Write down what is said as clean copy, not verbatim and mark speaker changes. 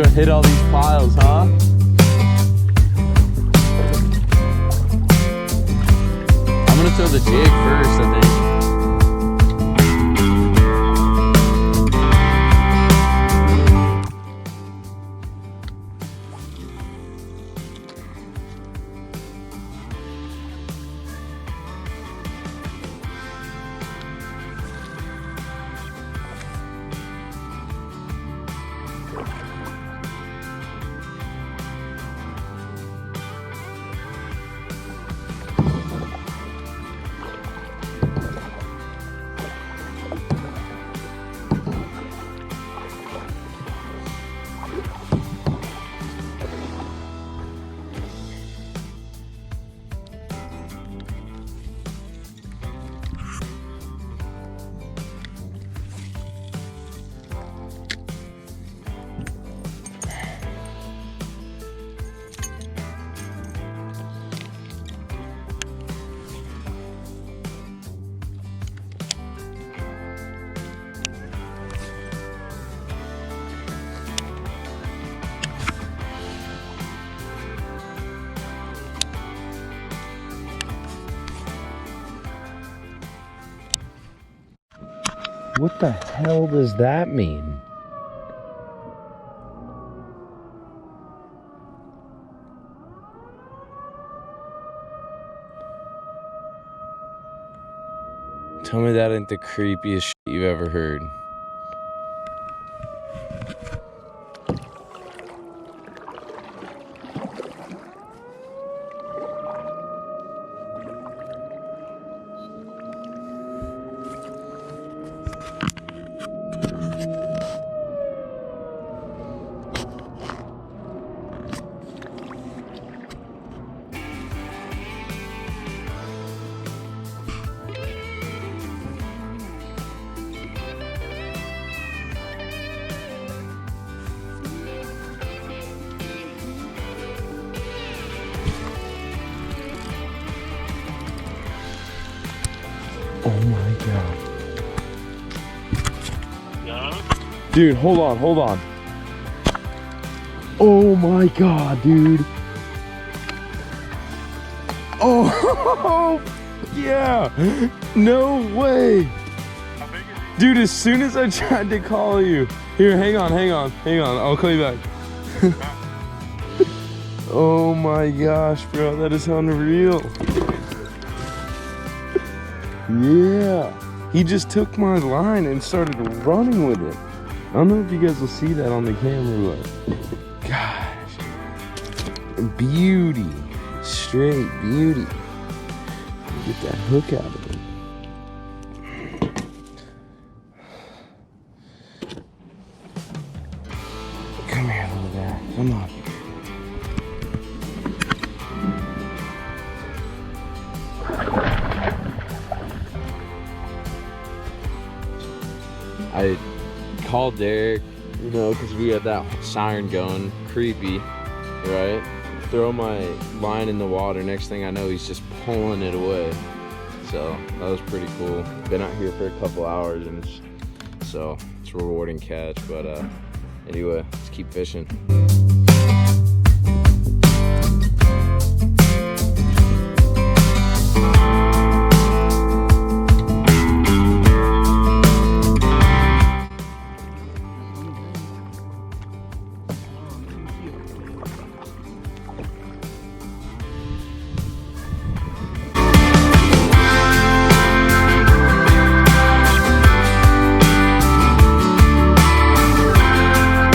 Speaker 1: go hit all these piles, huh? I'm gonna throw the jig first, I think.
Speaker 2: What the hell does that mean? Tell me that ain't the creepiest shit you've ever heard. Oh my god.
Speaker 3: Yeah?
Speaker 2: Dude, hold on. Oh my god, dude. Oh, yeah. No way. Dude, as soon as I tried to call you. Here, hang on. I'll call you back. Oh my gosh, bro. That is unreal. Yeah, he just took my line and started running with it. I don't know if you guys will see that on the camera, but gosh, beauty, straight beauty. Get that hook out of him. Come here, little guy. Come on. I called Derek, you know, because we had that siren going, creepy, right? Throw my line in the water, next thing I know, he's just pulling it away. So that was pretty cool. Been out here for a couple hours, and it's a rewarding catch. But anyway, let's keep fishing.